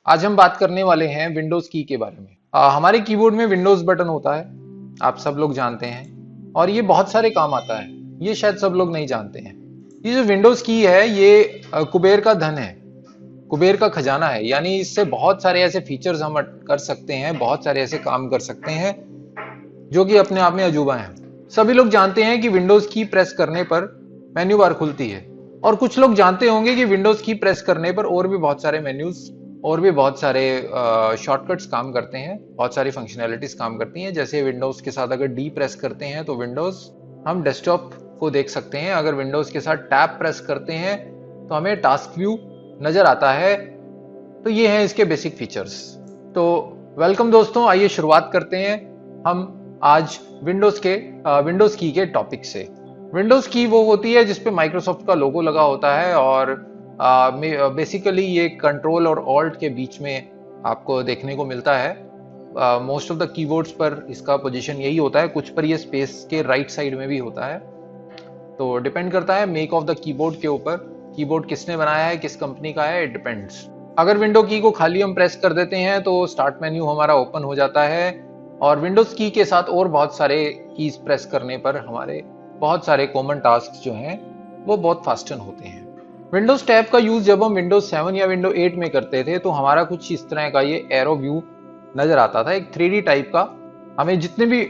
आज हम बात करने वाले हैं विंडोज की के बारे में। हमारे कीबोर्ड में विंडोज बटन होता है, आप सब लोग जानते हैं, और ये बहुत सारे काम आता है। ये शायद सब लोग नहीं जानते हैं। ये जो विंडोज की है, ये कुबेर का धन है, कुबेर का खजाना है। यानी इससे बहुत सारे ऐसे फीचर्स हम कर सकते हैं, बहुत सारे ऐसे काम कर सकते हैं जो कि अपने आप में अजूबा हैं। सभी लोग जानते हैं कि विंडोज की प्रेस करने पर मेन्यू बार खुलती है, और कुछ लोग जानते होंगे कि विंडोज की प्रेस करने पर और भी बहुत सारे मेन्यूज और भी बहुत सारे शॉर्टकट्स काम करते हैं, बहुत सारी फंक्शनैलिटीज काम करती हैं। जैसे विंडोज के साथ अगर डी प्रेस करते हैं तो विंडोज हम डेस्कटॉप को देख सकते हैं। अगर विंडोज के साथ टैब प्रेस करते हैं तो हमें टास्क व्यू नजर आता है। तो ये हैं इसके बेसिक फीचर्स। तो वेलकम दोस्तों, आइए शुरुआत करते हैं हम आज विंडोज की के टॉपिक से। विंडोज की वो होती है जिसपे माइक्रोसॉफ्ट का लोगो लगा होता है, और बेसिकली ये कंट्रोल और ऑल्ट के बीच में आपको देखने को मिलता है। मोस्ट ऑफ द कीबोर्ड्स पर इसका पोजीशन यही होता है, कुछ पर ये स्पेस के राइट साइड में भी होता है। तो डिपेंड करता है मेक ऑफ द कीबोर्ड के ऊपर, कीबोर्ड किसने बनाया है, किस कंपनी का है, इट डिपेंड्स। अगर विंडो की को खाली हम प्रेस कर देते हैं तो स्टार्ट मेन्यू हमारा ओपन हो जाता है, और विंडोज की के साथ और बहुत सारे कीज प्रेस करने पर हमारे बहुत सारे कॉमन टास्क जो हैं वो बहुत फास्टन होते हैं। विंडोज टैब का यूज जब हम विंडोज 7 या विंडो 8 में करते थे तो हमारा कुछ इस तरह का ये एरो व्यू नजर आता था, एक 3D टाइप का। हमें जितने भी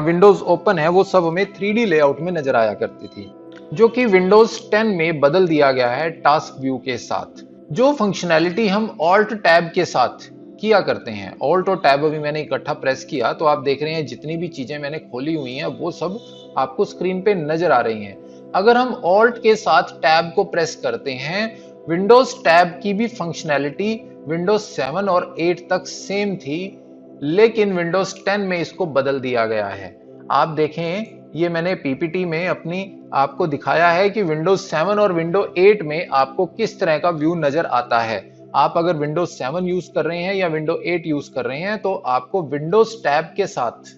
विंडोज ओपन है वो सब हमें 3D लेआउट में नजर आया करती थी, जो कि विंडोज 10 में बदल दिया गया है टास्क व्यू के साथ। जो फंक्शनैलिटी हम ऑल्ट टैब के साथ किया करते हैं, ऑल्ट और टैब अभी मैंने इकट्ठा प्रेस किया तो आप देख रहे हैं जितनी भी चीजें मैंने खोली हुई हैं वो सब आपको स्क्रीन पे नजर आ रही हैं। अगर हम ऑल्ट के साथ टैब को प्रेस करते हैं, विंडोज टैब की भी फंक्शनैलिटी विंडोज 7 और 8 तक सेम थी, लेकिन विंडोज 10 में इसको बदल दिया गया है। आप देखें, ये मैंने पीपीटी में अपनी आपको दिखाया है कि विंडोज 7 और विंडो 8 में आपको किस तरह का व्यू नजर आता है। आप अगर विंडोज 7 यूज कर रहे हैं या विंडो 8 यूज कर रहे हैं तो आपको विंडोज टैब के साथ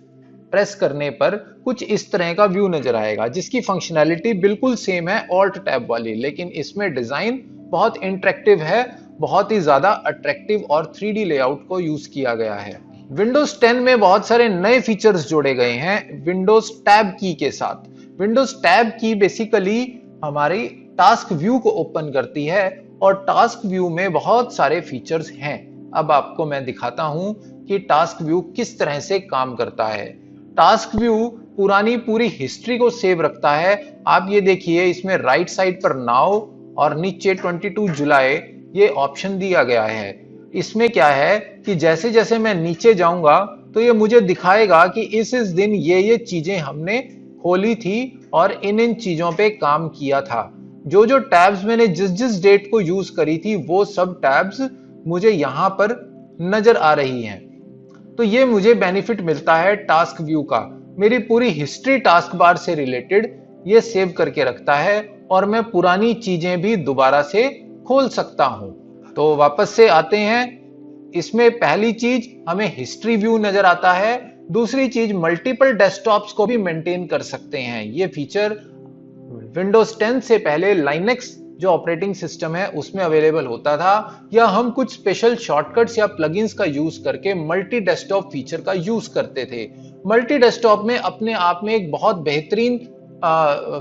प्रेस करने पर कुछ इस तरह का व्यू नजर आएगा, जिसकी फंक्शनैलिटी बिल्कुल सेम है ऑल्ट टैब वाली, लेकिन इसमें डिजाइन बहुत इंटरेक्टिव है, बहुत ही ज्यादा अट्रैक्टिव और 3D लेआउट को यूज किया गया है। विंडोज 10 में बहुत सारे नए फीचर्स जोड़े गए हैं विंडोज टैब की के साथ। विंडोज टैब की बेसिकली हमारी टास्क व्यू को ओपन करती है, और टास्क व्यू में बहुत सारे फीचर्स हैं। अब आपको मैं दिखाता हूं कि टास्क व्यू किस तरह से काम करता है। टास्क व्यू पूरी हिस्ट्री को सेव रखता है। आप ये देखिए, इसमें राइट साइड पर नाउ और नीचे 22 जुलाई ये ऑप्शन दिया गया है। इसमें क्या है कि जैसे जैसे मैं नीचे जाऊंगा तो ये मुझे दिखाएगा कि इस दिन ये चीजें हमने खोली थी और इन चीजों पे काम किया था। जो जो टैब्स मैंने जिस जिस डेट को यूज करी थी वो सब टैब्स मुझे यहां पर नजर आ रही हैं। तो ये मुझे बेनिफिट मिलता है टास्क व्यू का। मेरी पूरी हिस्ट्री टास्क बार से रिलेटेड ये सेव करके रखता है, और मैं पुरानी चीजें भी दोबारा से खोल सकता हूं। तो वापस से आते हैं, इसमें पहली चीज हमें हिस्ट्री व्यू नजर आता है। दूसरी चीज मल्टीपल डेस्कटॉप्स को भी मेंटेन कर सकते हैं। ये फीचर विंडोज 10 से पहले लाइनेक्स जो ऑपरेटिंग सिस्टम है उसमें अवेलेबल होता था, या हम कुछ स्पेशल शॉर्टकट्स या प्लगइन्स का यूज करके मल्टी डेस्कटॉप फीचर का यूज करते थे। मल्टी डेस्कटॉप में अपने आप में एक बहुत बेहतरीन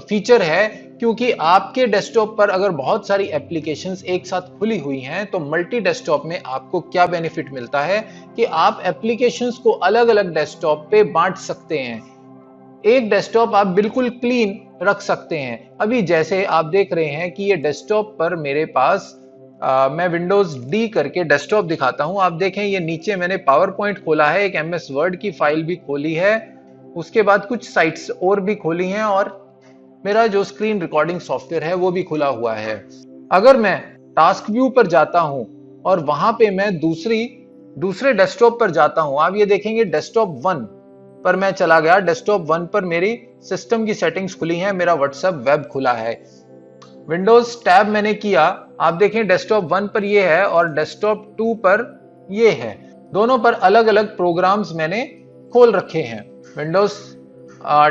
फीचर है, क्योंकि आपके डेस्कटॉप पर अगर बहुत सारी एप्लीकेशंस एक साथ खुली हुई हैं तो मल्टी डेस्कटॉप में आपको क्या बेनिफिट मिलता है कि आप एप्लीकेशंस को अलग अलग डेस्कटॉप पे बांट सकते हैं। एक डेस्कटॉप आप बिल्कुल क्लीन रख सकते हैं। अभी जैसे आप देख रहे हैं कि ये डेस्कटॉप पर मेरे पास मैं विंडोज डी करके डेस्कटॉप दिखाता हूं। आप देखें, ये नीचे मैंने पावर पॉइंट खोला है, एक एमएस वर्ड की फाइल भी खोली है, उसके बाद कुछ साइट्स और भी खोली हैं, और मेरा जो स्क्रीन रिकॉर्डिंग सॉफ्टवेयर है वो भी खुला हुआ है। अगर मैं टास्क व्यू पर जाता हूं और वहां पे मैं दूसरे डेस्कटॉप पर जाता हूं, आप ये देखेंगे डेस्कटॉप 1 पर मैं चला गया। डेस्कटॉप 1 पर मेरी सिस्टम की सेटिंग्स खुली हैं, मेरा व्हाट्सएप वेब खुला है। विंडोज टैब मैंने किया, आप देखें डेस्कटॉप 1 पर ये है और डेस्कटॉप 2 पर ये है। दोनों पर अलग अलग प्रोग्राम्स मैंने खोल रखे हैं। विंडोज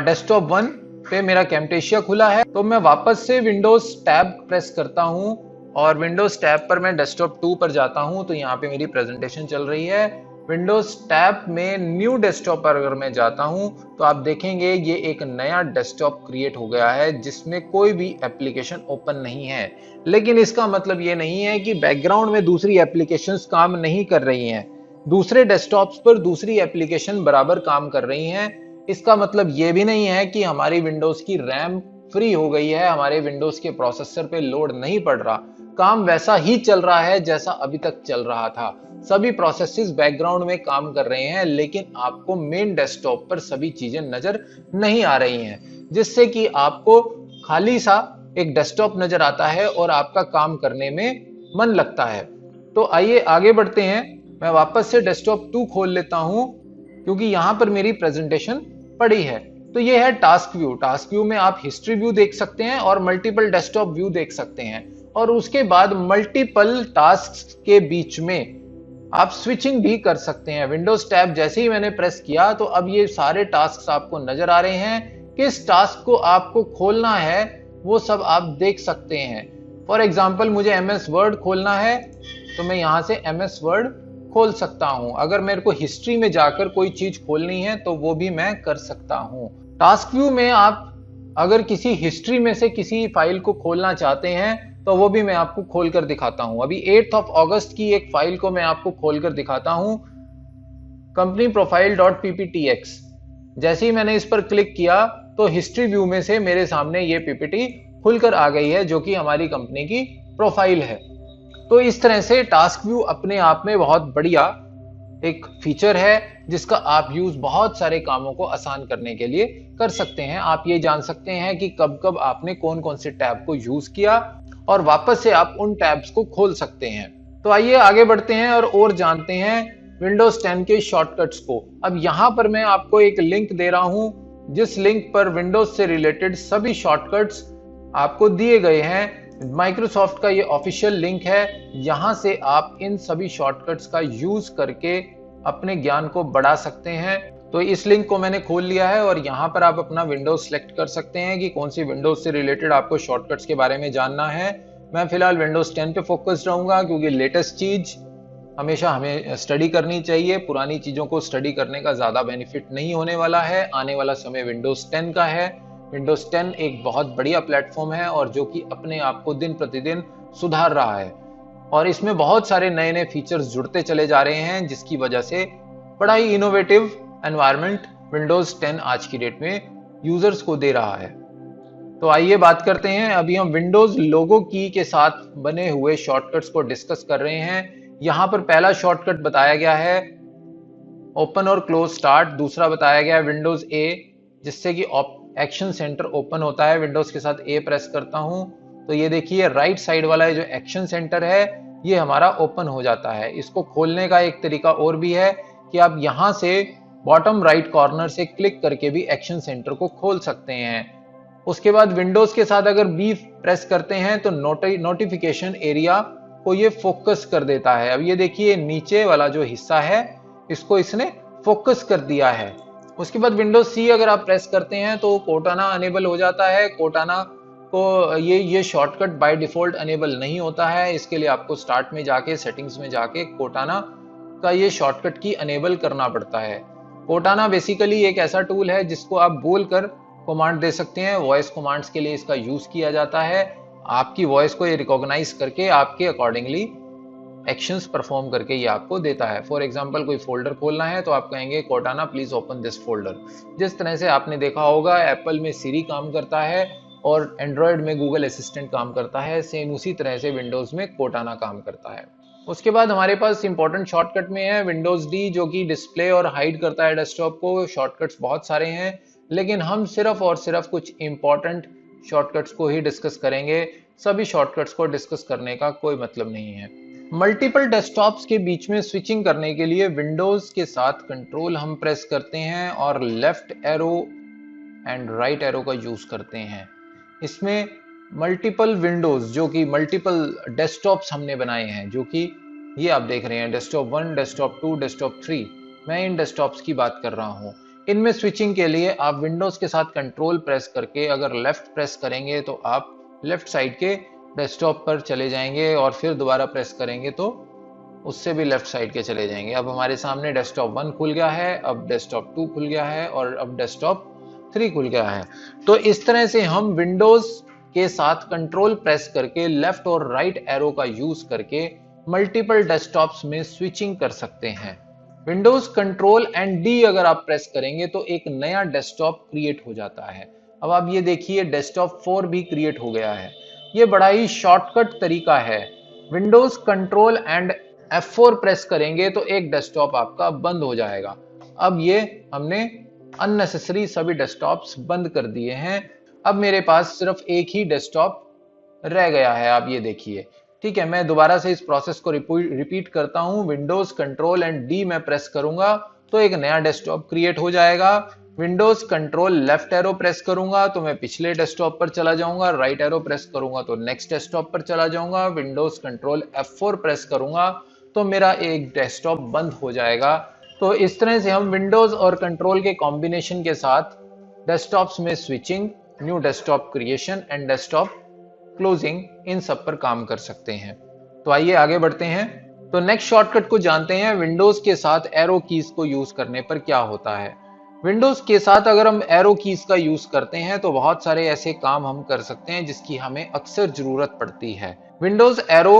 डेस्कटॉप 1 पे मेरा कैमटेशिया खुला है, तो मैं वापस से विंडोज टैब प्रेस करता हूं और विंडोज टैब पर मैं डेस्कटॉप 2 पर जाता हूं तो यहाँ पे मेरी प्रेजेंटेशन चल रही है। विंडोज टैब में न्यू डेस्कटॉप पर अगर मैं जाता हूं तो आप देखेंगे ये एक नया डेस्कटॉप क्रिएट हो गया है जिसमें कोई भी एप्लीकेशन ओपन नहीं है। लेकिन इसका मतलब ये नहीं है कि बैकग्राउंड में दूसरी एप्लीकेशंस काम नहीं कर रही हैं। दूसरे डेस्कटॉप्स पर दूसरी एप्लीकेशन बराबर काम कर रही हैं। इसका मतलब ये भी नहीं है कि हमारी विंडोज की रैम फ्री हो गई है, हमारे विंडोज के प्रोसेसर पे लोड नहीं पड़ रहा, काम वैसा ही चल रहा है जैसा अभी तक चल रहा था। सभी प्रोसेसेस बैकग्राउंड में काम कर रहे हैं, लेकिन आपको मेन डेस्कटॉप पर सभी चीजें नजर नहीं आ रही हैं, जिससे कि आपको खाली सा एक डेस्कटॉप नजर आता है और आपका काम करने में मन लगता है। तो आइए आगे बढ़ते हैं। मैं वापस से डेस्कटॉप 2 खोल लेता हूं क्योंकि यहां पर मेरी प्रेजेंटेशन पड़ी है। तो ये है टास्क व्यू। टास्क व्यू में आप हिस्ट्री व्यू देख सकते हैं और मल्टीपल डेस्कटॉप व्यू देख सकते हैं, और उसके बाद मल्टीपल टास्क के बीच में आप स्विचिंग भी कर सकते हैं। विंडोज टैब जैसे ही मैंने प्रेस किया तो अब ये सारे टास्क आपको नजर आ रहे हैं। किस टास्क को आपको खोलना है वो सब आप देख सकते हैं। फॉर एग्जाम्पल मुझे एमएस वर्ड खोलना है तो मैं यहां से एमएस वर्ड खोल सकता हूं। अगर मेरे को हिस्ट्री में जाकर कोई चीज खोलनी है तो वो भी मैं कर सकता हूं। टास्क व्यू में आप अगर किसी हिस्ट्री में से किसी फाइल को खोलना चाहते हैं तो वो भी मैं आपको खोलकर दिखाता हूं। अभी 8 अगस्त की एक फाइल को मैं आपको खोलकर दिखाता हूं, कंपनी प्रोफाइल .pptx। जैसे ही मैंने इस पर क्लिक किया तो हिस्ट्री व्यू में से मेरे सामने ये पीपीटी खुलकर आ गई है जो कि हमारी कंपनी की प्रोफाइल है। तो इस तरह से टास्क व्यू अपने आप में बहुत बढ़िया एक फीचर है जिसका आप यूज बहुत सारे कामों को आसान करने के लिए कर सकते हैं। आप ये जान सकते हैं कि कब कब आपने कौन कौन से टैब को यूज किया और वापस से आप उन टैब्स को खोल सकते हैं। तो आइए आगे बढ़ते हैं और जानते हैं विंडोज 10 के शॉर्टकट्स को। अब यहां पर मैं आपको एक लिंक दे रहा हूं जिस लिंक पर विंडोज से रिलेटेड सभी शॉर्टकट्स आपको दिए गए हैं। माइक्रोसॉफ्ट का ये ऑफिशियल लिंक है। यहां से आप इन सभी शॉर्टकट्स का यूज करके अपने ज्ञान को बढ़ा सकते हैं। तो इस लिंक को मैंने खोल लिया है और यहाँ पर आप अपना विंडोज सेलेक्ट कर सकते हैं कि कौन सी विंडोज से रिलेटेड आपको शॉर्टकट्स के बारे में जानना है। मैं फिलहाल विंडोज 10 पे फोकस रहूंगा क्योंकि लेटेस्ट चीज हमेशा हमें स्टडी करनी चाहिए। पुरानी चीजों को स्टडी करने का ज्यादा बेनिफिट नहीं होने वाला है। आने वाला समय विंडोज 10 का है। विंडोज 10 एक बहुत बढ़िया प्लेटफॉर्म है और जो कि अपने आप को दिन प्रतिदिन सुधार रहा है, और इसमें बहुत सारे नए नए फीचर्स जुड़ते चले जा रहे हैं जिसकी वजह से बड़ा ही इनोवेटिव एनवायरनमेंट विंडोज 10 आज की डेट में यूजर्स को दे रहा है। तो आइए बात करते हैं। अभी हम विंडोज लोगो की के साथ बने हुए शॉर्टकट्स को डिस्कस कर रहे हैं। यहां पर पहला शॉर्टकट बताया गया है ओपन और क्लोज स्टार्ट। दूसरा बताया गया है विंडोज ए, जिससे कि एक्शन सेंटर ओपन होता है। विंडोज के साथ ए प्रेस करता हूं तो ये देखिए राइट साइड वाला जो एक्शन सेंटर है ये हमारा ओपन हो जाता है। इसको खोलने का एक तरीका और भी है कि आप यहां से बॉटम राइट कॉर्नर से क्लिक करके भी एक्शन सेंटर को खोल सकते हैं। उसके बाद विंडोज के साथ अगर बी प्रेस करते हैं तो नोटिफिकेशन एरिया को ये फोकस कर देता है। अब ये देखिए नीचे वाला जो हिस्सा है इसको इसने फोकस कर दिया है। उसके बाद विंडोज सी अगर आप प्रेस करते हैं तो कोटाना अनेबल हो जाता है। कोटाना को ये शॉर्टकट बाय डिफॉल्ट अनेबल नहीं होता है। इसके लिए आपको स्टार्ट में जाके सेटिंग्स में जाके कोटाना का ये शॉर्टकट की अनेबल करना पड़ता है। कोटाना बेसिकली एक ऐसा टूल है जिसको आप बोलकर कमांड दे सकते हैं। वॉइस कमांड्स के लिए इसका यूज किया जाता है। आपकी वॉइस को ये रिकॉग्नाइज करके आपके अकॉर्डिंगली एक्शंस परफॉर्म करके ये आपको देता है। फॉर एग्जांपल कोई फोल्डर खोलना है तो आप कहेंगे कोटाना प्लीज ओपन दिस फोल्डर। जिस तरह से आपने देखा होगा एप्पल में सीरी काम करता है और एंड्रॉयड में गूगल असिस्टेंट काम करता है, सेम उसी तरह से विंडोज में कोटाना काम करता है। उसके बाद हमारे पास इंपॉर्टेंट शॉर्टकट में है विंडोज डी, जो कि डिस्प्ले और हाइड करता है डेस्कटॉप को। शॉर्टकट्स बहुत सारे हैं लेकिन हम सिर्फ और सिर्फ कुछ इंपॉर्टेंट शॉर्टकट्स को ही डिस्कस करेंगे। सभी शॉर्टकट्स को डिस्कस करने का कोई मतलब नहीं है। मल्टीपल डेस्कटॉप्स के बीच में स्विचिंग करने के लिए विंडोज के साथ कंट्रोल हम प्रेस करते हैं और left arrow and right arrow का यूज करते हैं। इसमें मल्टीपल विंडोज जो कि मल्टीपल डेस्कटॉप्स हमने बनाए हैं, जो कि ये आप देख रहे हैं डेस्कटॉप 1, डेस्कटॉप 2, डेस्कटॉप 3। मैं इन डेस्कटॉप्स की बात कर रहा हूं। इनमें स्विचिंग के लिए आप विंडोज के साथ कंट्रोल प्रेस करके अगर लेफ्ट प्रेस करेंगे तो आप लेफ्ट साइड के डेस्कटॉप पर चले जाएंगे और फिर दोबारा प्रेस करेंगे तो उससे भी लेफ्ट साइड के चले जाएंगे। अब हमारे सामने डेस्कटॉप 1 खुल गया है, अब डेस्कटॉप 2 खुल गया है और अब डेस्कटॉप 3 खुल गया है। तो इस तरह से हम विंडोज के साथ कंट्रोल प्रेस करके लेफ्ट और राइट एरो का यूज करके मल्टीपल डेस्कटॉप्स में स्विचिंग कर सकते हैं। विंडोज कंट्रोल एंड डी अगर आप प्रेस करेंगे तो एक नया डेस्कटॉप क्रिएट हो जाता है। अब आप ये देखिए डेस्कटॉप 4 भी क्रिएट हो गया है। ये बड़ा ही शॉर्टकट तरीका है। Windows control and F4 press करेंगे तो एक डेस्कटॉप आपका बंद हो जाएगा। अब ये हमने अननेसेसरी सभी डेस्कटॉप्स बंद कर दिए हैं। अब मेरे पास सिर्फ एक ही डेस्कटॉप रह गया है, आप ये देखिए। ठीक है, मैं दोबारा से इस प्रोसेस को रिपीट करता हूं। विंडोज कंट्रोल एंड डी में प्रेस करूंगा तो एक नया डेस्कटॉप क्रिएट हो जाएगा। Windows control left arrow press करूंगा तो मैं पिछले डेस्कटॉप पर चला जाऊंगा, राइट एरो प्रेस करूंगा तो नेक्स्ट डेस्कटॉप पर चला जाऊंगा, विंडोज कंट्रोल F4 प्रेस करूंगा तो मेरा एक डेस्कटॉप बंद हो जाएगा। तो इस तरह से हम विंडोज और कंट्रोल के कॉम्बिनेशन के साथ डेस्कटॉप्स में switching, new desktop creation and desktop closing, इन सब पर काम कर सकते हैं। तो आइए आगे बढ़ते हैं। तो नेक्स्ट शॉर्टकट को जानते हैं, विंडोज के साथ एरो कीज को यूज करने पर क्या होता है। विंडोज के साथ अगर हम एरो कीज का यूज करते हैं तो बहुत सारे ऐसे काम हम कर सकते हैं जिसकी हमें अक्सर जरूरत पड़ती है। विंडोज एरो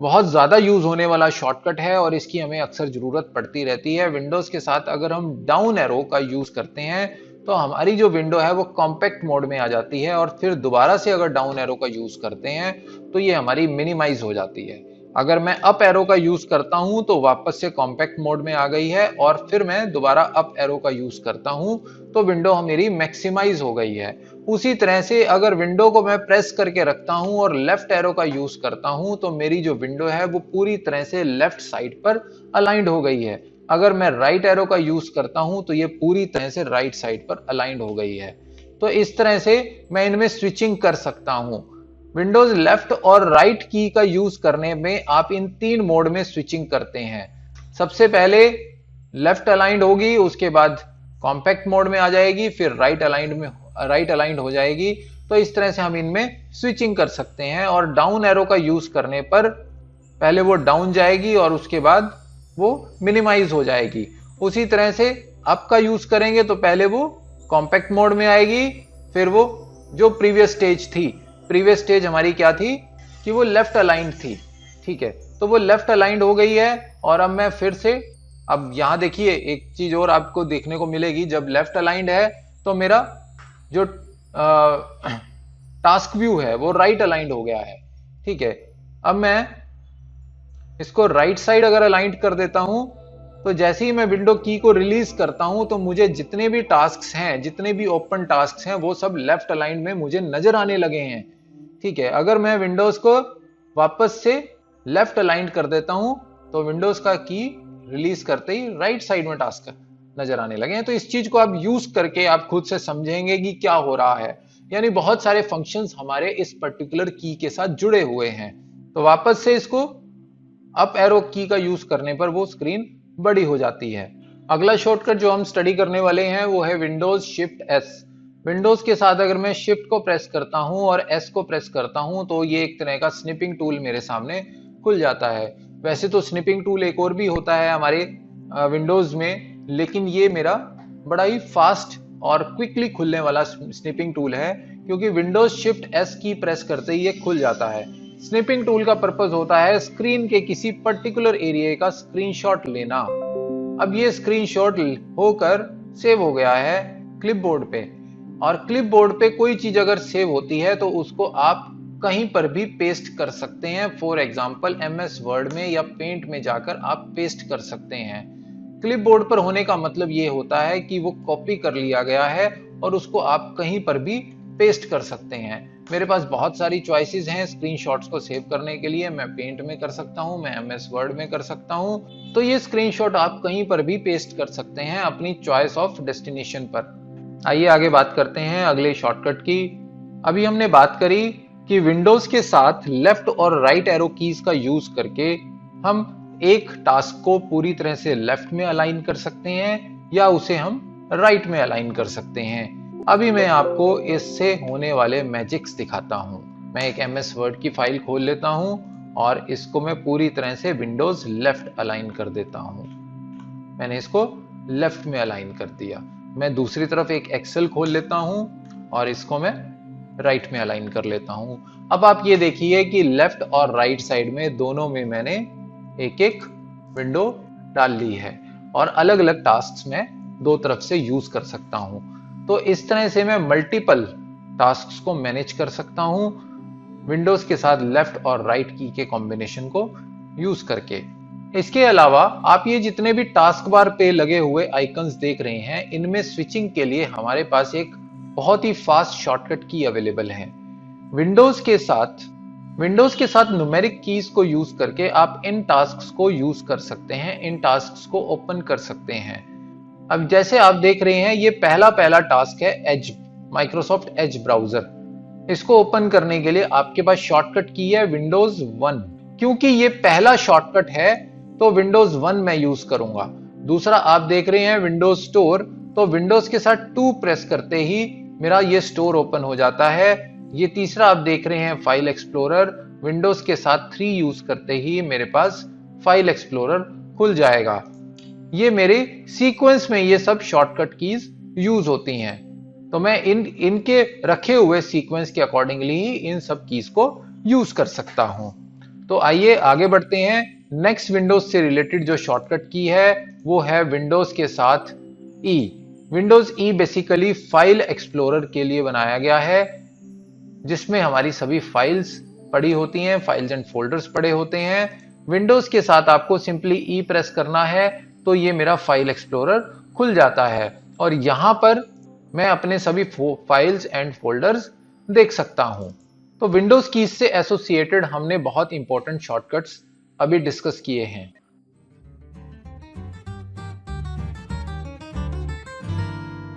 बहुत ज्यादा यूज होने वाला शॉर्टकट है और इसकी हमें अक्सर जरूरत पड़ती रहती है। विंडोज के साथ अगर हम डाउन एरो का यूज करते हैं तो हमारी जो विंडो है वो कॉम्पैक्ट मोड में आ जाती है और फिर दोबारा से अगर डाउन एरो का यूज करते हैं तो ये हमारी मिनिमाइज हो जाती है। अगर मैं अप एरो का यूज करता हूं तो वापस से कॉम्पैक्ट मोड में आ गई है और फिर मैं दोबारा अप एरो का यूज करता हूं तो विंडो मेरी मैक्सिमाइज हो गई है। उसी तरह से अगर विंडो को मैं प्रेस करके रखता हूं और लेफ्ट एरो का यूज करता हूं तो मेरी जो विंडो है वो पूरी तरह से लेफ्ट साइड पर अलाइंड हो गई है। अगर मैं राइट एरो का यूज करता हूं तो ये पूरी तरह से राइट साइड पर अलाइंड हो गई है। तो इस तरह से मैं इनमें स्विचिंग कर सकता हूं। विंडोज लेफ्ट और राइट की का यूज करने में आप इन 3 मोड में स्विचिंग करते हैं। सबसे पहले लेफ्ट अलाइंड होगी, उसके बाद कॉम्पैक्ट मोड में आ जाएगी, फिर राइट अलाइंड हो जाएगी। तो इस तरह से हम इनमें स्विचिंग कर सकते हैं। और डाउन एरो का यूज करने पर पहले वो डाउन जाएगी और उसके बाद वो मिनिमाइज हो जाएगी। उसी तरह से अप का यूज करेंगे तो पहले वो कॉम्पैक्ट मोड में आएगी, फिर वो जो प्रीवियस स्टेज हमारी क्या थी कि वो लेफ्ट अलाइंड थी। ठीक है, तो वो लेफ्ट अलाइंड हो गई है। और अब मैं फिर से, अब यहां देखिए एक चीज और आपको देखने को मिलेगी, जब लेफ्ट अलाइंड है तो मेरा जो टास्क व्यू है वो राइट अलाइंड हो गया है। ठीक है, अब मैं इसको राइट साइड अगर अलाइंड कर देता हूं तो जैसे ही मैं विंडो की को रिलीज करता हूं तो मुझे जितने भी टास्क्स हैं, जितने भी ओपन टास्क्स हैं, वो सब लेफ्ट अलाइंड में मुझे नजर आने लगे हैं। ठीक है, अगर मैं विंडोज को वापस से लेफ्ट अलाइंड कर देता हूं तो विंडोज का की रिलीज करते ही राइट साइड में टास्क नजर आने लगे हैं। तो इस चीज को आप यूज करके आप खुद से समझेंगे कि क्या हो रहा है। यानी बहुत सारे फंक्शंस हमारे इस पर्टिकुलर की के साथ जुड़े हुए हैं। तो वापस से इसको अप एरो की का यूज करने पर वो स्क्रीन बड़ी हो जाती है। अगला शॉर्टकट जो हम स्टडी करने वाले हैं वो है विंडोज शिफ्ट एस। विंडोज के साथ अगर मैं शिफ्ट को प्रेस करता हूं और एस को प्रेस करता हूं तो ये एक तरह का स्निपिंग टूल मेरे सामने खुल जाता है। वैसे तो स्निपिंग टूल एक और भी होता है हमारे विंडोज में, लेकिन ये मेरा बड़ा ही फास्ट और क्विकली खुलने वाला स्निपिंग टूल है, क्योंकि विंडोज शिफ्ट एस की प्रेस करते ही ये खुल जाता है। स्निपिंग टूल का पर्पस होता है स्क्रीन के किसी पर्टिकुलर एरिया का स्क्रीनशॉट लेना। अब ये स्क्रीनशॉट होकर सेव हो गया है क्लिपबोर्ड पे, और क्लिपबोर्ड पे कोई चीज अगर सेव होती है तो उसको आप कहीं पर भी पेस्ट कर सकते हैं। फॉर एग्जांपल MS वर्ड में या पेंट में जाकर आप पेस्ट कर सकते हैं। क्लिपबोर्ड पर होने का मतलब ये होता है कि वो कॉपी कर लिया गया है और उसको आप कहीं पर भी पेस्ट कर सकते हैं। मेरे पास बहुत सारी चॉइसेस हैं स्क्रीनशॉट्स को सेव करने के लिए। मैं पेंट में कर सकता हूं, मैं MS वर्ड में कर सकता हूं। तो ये स्क्रीनशॉट आप कहीं पर भी पेस्ट कर सकते हैं अपनी चॉइस ऑफ डेस्टिनेशन पर। आइए आगे बात करते हैं अगले शॉर्टकट की। अभी हमने बात करी कि विंडोज के साथ लेफ्ट और राइट एरो कीज का यूज करके हम एक टास्क को पूरी तरह से लेफ्ट में अलाइन कर सकते हैं या उसे हम राइट में अलाइन कर सकते हैं। अभी मैं आपको इससे होने वाले मैजिक्स दिखाता हूं। मैं एक MS वर्ड की फाइल खोल लेता हूं और इसको मैं पूरी तरह से विंडोज लेफ्ट अलाइन कर देता हूं। मैंने इसको लेफ्ट में अलाइन कर दिया। मैं दूसरी तरफ एक एक्सेल खोल लेता हूं और इसको मैं राइट में अलाइन कर लेता हूं। अब आप ये देखिए कि लेफ्ट और राइट साइड में दोनों में मैंने एक एक विंडो डाल ली है और अलग अलग टास्क्स में दो तरफ से यूज कर सकता हूं। तो इस तरह से मैं मल्टीपल टास्क्स को मैनेज कर सकता हूं विंडोज के साथ लेफ्ट और राइट की के कॉम्बिनेशन को यूज करके। इसके अलावा आप ये जितने भी टास्क बार पे लगे हुए आइकन्स देख रहे हैं, इनमें स्विचिंग के लिए हमारे पास एक बहुत ही फास्ट शॉर्टकट की अवेलेबल है। विंडोज के साथ न्यूमेरिक कीज को यूज करके आप इन टास्क्स को यूज कर सकते हैं, इन टास्क्स को ओपन कर सकते हैं। अब जैसे आप देख रहे हैं, ये पहला टास्क है एज, माइक्रोसॉफ्ट एज ब्राउजर। इसको ओपन करने के लिए आपके पास शॉर्टकट की है विंडोज 1। क्योंकि ये पहला शॉर्टकट है तो विंडोज 1 मैं यूज करूंगा। दूसरा आप देख रहे हैं विंडोज स्टोर, तो विंडोज के साथ 2 प्रेस करते ही मेरा ये स्टोर ओपन हो जाता है। ये तीसरा आप देख रहे हैं फाइल एक्सप्लोरर, विंडोज के साथ 3 यूज करते ही मेरे पास फाइल एक्सप्लोरर खुल जाएगा। ये मेरे सीक्वेंस में ये सब शॉर्टकट कीज यूज होती हैं, तो मैं इनके रखे हुए सीक्वेंस के अकॉर्डिंगली ही इन सब कीज को यूज कर सकता हूं। तो आइए आगे बढ़ते हैं। नेक्स्ट विंडोज से रिलेटेड जो शॉर्टकट की है वो है विंडोज के साथ ई। विंडोज ई बेसिकली फाइल एक्सप्लोरर के लिए बनाया गया है, जिसमें हमारी सभी फाइल्स पड़ी होती हैं, फाइल्स एंड फोल्डर्स पड़े होते हैं। विंडोज के साथ आपको सिंपली ई प्रेस करना है तो ये मेरा फाइल एक्सप्लोरर खुल जाता है और यहां पर मैं अपने सभी फाइल्स एंड फोल्डर्स देख सकता हूं। तो विंडोज कीज से एसोसिएटेड हमने बहुत इंपॉर्टेंट शॉर्टकट्स अभी डिस्कस किए हैं।